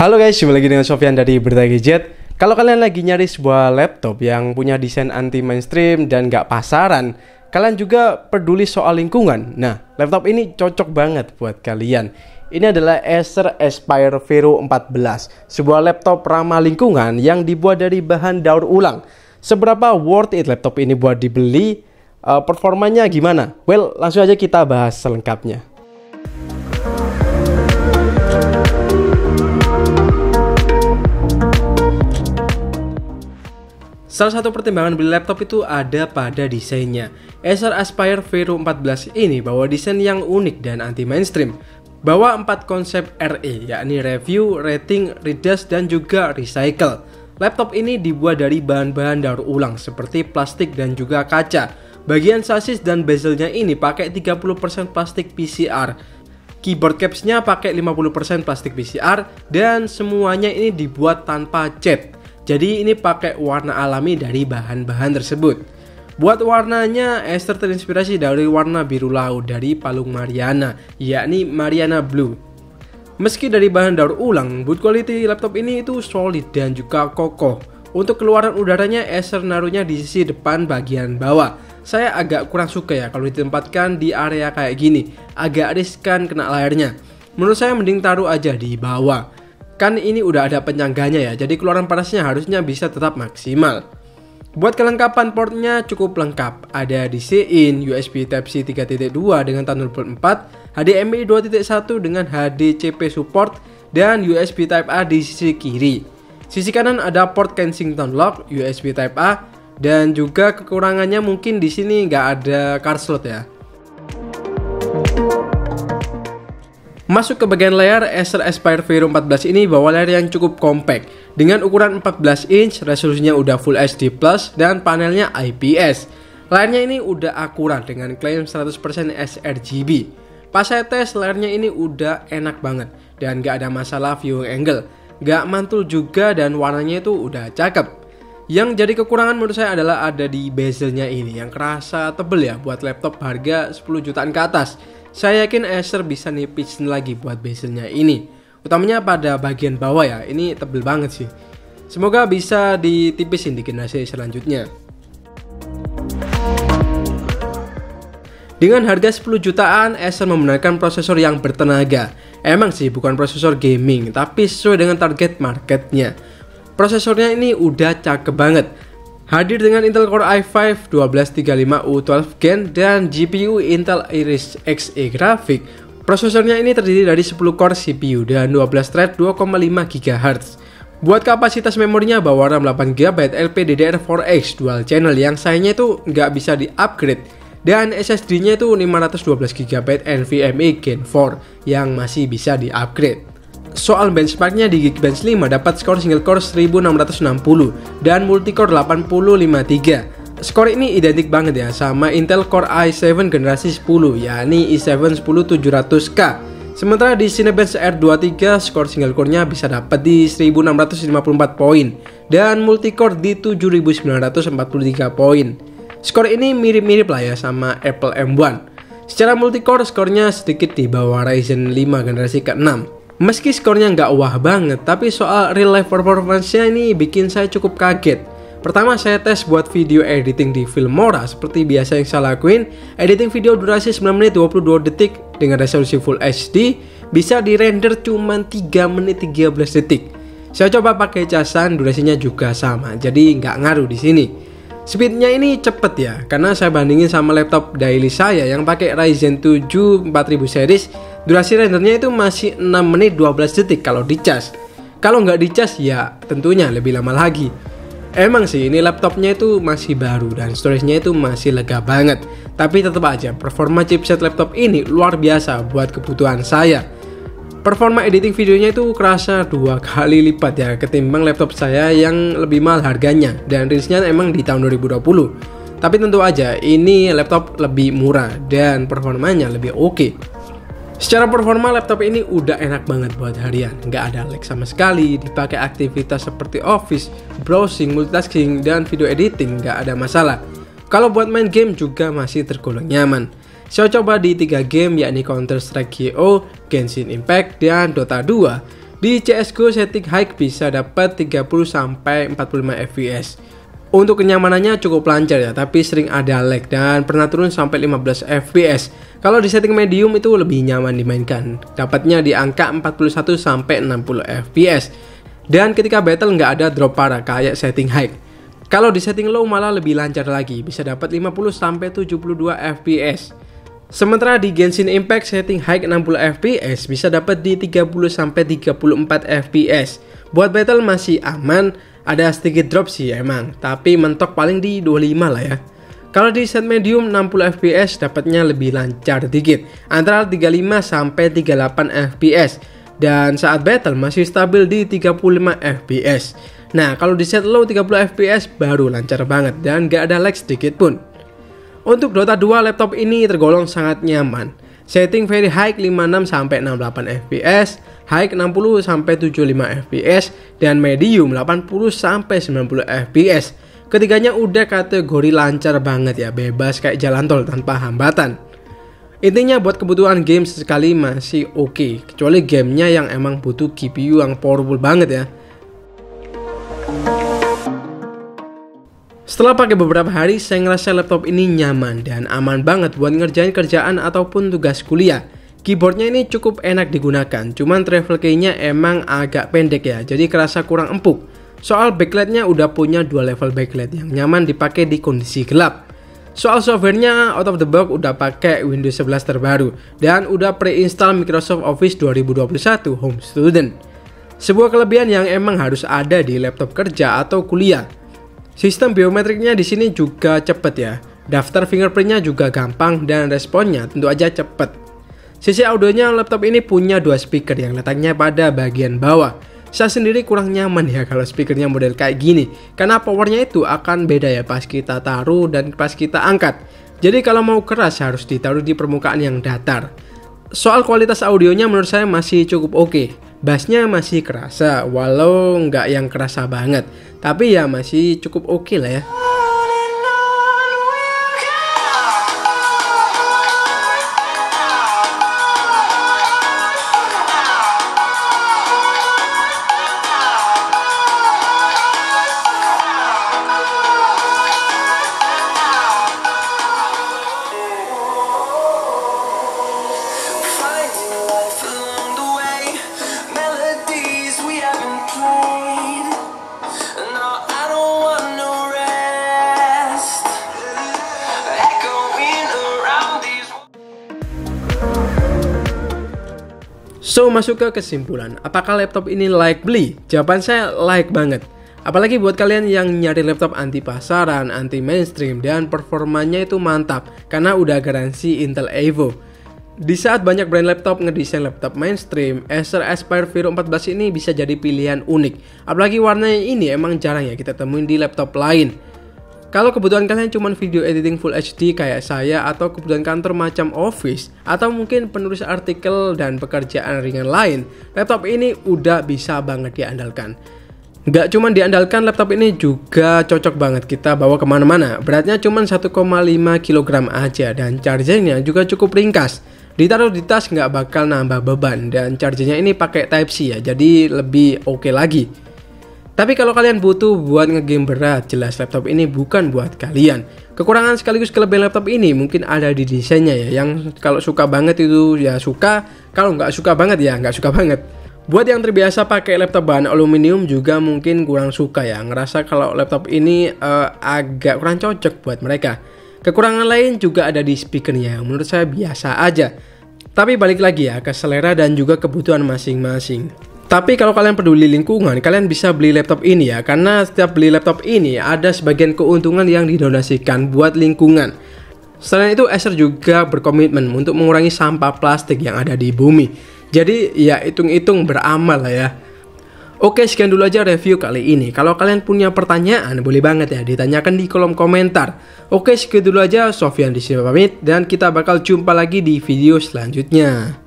Halo guys, jumpa lagi dengan Sofyan dari Berita Gadget. Kalau kalian lagi nyari sebuah laptop yang punya desain anti mainstream dan nggak pasaran, kalian juga peduli soal lingkungan. Nah, laptop ini cocok banget buat kalian. Ini adalah Acer Aspire Vero 14, sebuah laptop ramah lingkungan yang dibuat dari bahan daur ulang. Seberapa worth it laptop ini buat dibeli? Performanya gimana? Well, langsung aja kita bahas selengkapnya. Salah satu pertimbangan beli laptop itu ada pada desainnya. Acer Aspire Vero 14 ini bawa desain yang unik dan anti mainstream. Bawa 4 konsep RE, yakni review, rating, redash, dan juga recycle. Laptop ini dibuat dari bahan-bahan daur ulang seperti plastik dan juga kaca. Bagian sasis dan bezelnya ini pakai 30% plastik PCR. Keyboard capsnya pakai 50% plastik PCR dan semuanya ini dibuat tanpa cat. Jadi ini pakai warna alami dari bahan-bahan tersebut. Buat warnanya, Acer terinspirasi dari warna biru laut dari Palung Mariana, yakni Mariana Blue. Meski dari bahan daur ulang, build quality laptop ini itu solid dan juga kokoh. Untuk keluaran udaranya, Acer naruhnya di sisi depan bagian bawah. Saya agak kurang suka ya kalau ditempatkan di area kayak gini, agak riskan kena layarnya. Menurut saya mending taruh aja di bawah. Kan ini udah ada penyangganya ya, jadi keluaran panasnya harusnya bisa tetap maksimal. Buat kelengkapan portnya cukup lengkap. Ada DC-in, USB Type-C 3.2 dengan Thunderbolt 4, HDMI 2.1 dengan HDCP support, dan USB Type-A di sisi kiri. Sisi kanan ada port Kensington Lock, USB Type-A, dan juga kekurangannya mungkin di sini nggak ada card slot ya. Masuk ke bagian layar, Acer Aspire Vero 14 ini bawa layar yang cukup compact dengan ukuran 14 inch, resolusinya udah Full HD+, dan panelnya IPS. Layarnya ini udah akurat dengan klaim 100% sRGB. Pas saya tes, layarnya ini udah enak banget dan gak ada masalah viewing angle, gak mantul juga, dan warnanya itu udah cakep. Yang jadi kekurangan menurut saya adalah ada di bezelnya ini yang kerasa tebel ya buat laptop harga 10 jutaan ke atas. Saya yakin Acer bisa nipisin lagi buat bezelnya ini, utamanya pada bagian bawah ya, ini tebel banget sih. Semoga bisa ditipisin di generasi selanjutnya. Dengan harga 10 jutaan, Acer membenarkan prosesor yang bertenaga. Emang sih bukan prosesor gaming, tapi sesuai dengan target marketnya. Prosesornya ini udah cakep banget. Hadir dengan Intel Core i5 1235U 12 Gen dan GPU Intel Iris Xe grafik. Prosesornya ini terdiri dari 10 core CPU dan 12 thread 2,5 GHz. Buat kapasitas memorinya bawa RAM 8GB LPDDR4X dual channel yang sayangnya itu nggak bisa di-upgrade. Dan SSD-nya itu 512GB NVMe Gen 4 yang masih bisa di-upgrade. Soal benchmarknya di Geekbench 5 dapat skor single core 1660 dan multicore 8053. Skor ini identik banget ya sama Intel Core i7 generasi 10, yakni i7-10700K. Sementara di Cinebench R23 skor single core-nya bisa dapat di 1654 poin dan multicore di 7943 poin. Skor ini mirip-mirip lah ya sama Apple M1. Secara multicore skornya sedikit di bawah Ryzen 5 generasi ke-6. Meski skornya nggak wah banget, tapi soal real life performance-nya ini bikin saya cukup kaget. Pertama, saya tes buat video editing di Filmora seperti biasa yang saya lakuin. Editing video durasi 9 menit 22 detik dengan resolusi Full HD bisa di-render cuma 3 menit 13 detik. Saya coba pakai casan, durasinya juga sama, jadi nggak ngaruh di sini. Speednya ini cepet ya, karena saya bandingin sama laptop daily saya yang pakai Ryzen 7 4000 series. Durasi rendernya itu masih 6 menit 12 detik kalau dicas. Kalau nggak dicas ya tentunya lebih lama lagi. Emang sih ini laptopnya itu masih baru dan storage-nya itu masih lega banget. Tapi tetap aja performa chipset laptop ini luar biasa buat kebutuhan saya. Performa editing videonya itu kerasa 2 kali lipat ya ketimbang laptop saya yang lebih mahal harganya. Dan rilisnya emang di tahun 2020. Tapi tentu aja ini laptop lebih murah dan performanya lebih oke. Secara performa laptop ini udah enak banget buat harian, nggak ada lag sama sekali, dipakai aktivitas seperti office, browsing, multitasking, dan video editing nggak ada masalah. Kalau buat main game juga masih tergolong nyaman. Saya coba di 3 game yakni Counter Strike GO, Genshin Impact, dan Dota 2. Di CSGO setting high bisa dapat 30-45 fps. Untuk kenyamanannya cukup lancar ya, tapi sering ada lag dan pernah turun sampai 15 fps. Kalau di setting medium itu lebih nyaman dimainkan, dapatnya di angka 41-60 fps. Dan ketika battle nggak ada drop parah kayak setting high. Kalau di setting low malah lebih lancar lagi, bisa dapat 50-72 fps. Sementara di Genshin Impact setting high 60 fps bisa dapat di 30-34 fps. Buat battle masih aman, ada sedikit drop sih emang, tapi mentok paling di 25 lah ya. Kalau di set medium 60 fps dapatnya lebih lancar dikit, antara 35-38 fps. Dan saat battle masih stabil di 35 fps. Nah kalau di set low 30 fps baru lancar banget dan gak ada lag sedikit pun. Untuk Dota 2 laptop ini tergolong sangat nyaman. Setting very high 56-68 fps, high 60-75 fps, dan medium 80-90 fps. Ketiganya udah kategori lancar banget ya, bebas kayak jalan tol tanpa hambatan. Intinya buat kebutuhan game sekali masih oke, kecuali gamenya yang emang butuh GPU yang powerful banget ya. Setelah pakai beberapa hari, saya ngerasa laptop ini nyaman dan aman banget buat ngerjain kerjaan ataupun tugas kuliah. Keyboardnya ini cukup enak digunakan, cuman travel key-nya emang agak pendek ya, jadi kerasa kurang empuk. Soal backlightnya udah punya 2 level backlight yang nyaman dipakai di kondisi gelap. Soal softwarenya out of the box udah pakai Windows 11 terbaru dan udah pre-install Microsoft Office 2021 Home Student. Sebuah kelebihan yang emang harus ada di laptop kerja atau kuliah. Sistem biometriknya di sini juga cepet ya. Daftar fingerprintnya juga gampang dan responnya tentu aja cepet. Sisi audionya laptop ini punya 2 speaker yang letaknya pada bagian bawah. Saya sendiri kurang nyaman ya kalau speakernya model kayak gini, karena powernya itu akan beda ya pas kita taruh dan pas kita angkat. Jadi kalau mau keras harus ditaruh di permukaan yang datar. Soal kualitas audionya menurut saya masih cukup oke. Bassnya masih kerasa, walau nggak yang kerasa banget, tapi ya masih cukup oke lah ya. So, masuk ke kesimpulan, apakah laptop ini layak beli? Jawaban saya layak banget. Apalagi buat kalian yang nyari laptop anti pasaran, anti mainstream, dan performanya itu mantap karena udah garansi Intel Evo. Di saat banyak brand laptop ngedesain laptop mainstream, Acer Aspire Vero 14 ini bisa jadi pilihan unik. Apalagi warnanya ini emang jarang ya kita temuin di laptop lain. Kalau kebutuhan kalian cuma video editing Full HD kayak saya, atau kebutuhan kantor macam Office, atau mungkin penulis artikel dan pekerjaan ringan lain, laptop ini udah bisa banget diandalkan. Nggak cuma diandalkan, laptop ini juga cocok banget kita bawa kemana-mana. Beratnya cuma 1,5 kg aja dan chargernya juga cukup ringkas. Ditaruh di tas nggak bakal nambah beban, dan chargernya ini pakai Type-C ya, jadi lebih oke lagi. Tapi kalau kalian butuh buat ngegame berat, jelas laptop ini bukan buat kalian. Kekurangan sekaligus kelebihan laptop ini mungkin ada di desainnya ya, yang kalau suka banget itu ya suka, kalau nggak suka banget ya nggak suka banget. Buat yang terbiasa pakai laptop bahan aluminium juga mungkin kurang suka ya, ngerasa kalau laptop ini agak kurang cocok buat mereka. Kekurangan lain juga ada di speakernya, menurut saya biasa aja. Tapi balik lagi ya ke selera dan juga kebutuhan masing-masing. Tapi kalau kalian peduli lingkungan, kalian bisa beli laptop ini ya, karena setiap beli laptop ini ada sebagian keuntungan yang didonasikan buat lingkungan. Selain itu, Acer juga berkomitmen untuk mengurangi sampah plastik yang ada di bumi. Jadi ya hitung-hitung beramal lah ya. Oke, sekian dulu aja review kali ini. Kalau kalian punya pertanyaan, boleh banget ya ditanyakan di kolom komentar. Oke, sekian dulu aja. Sofyan di sini pamit dan kita bakal jumpa lagi di video selanjutnya.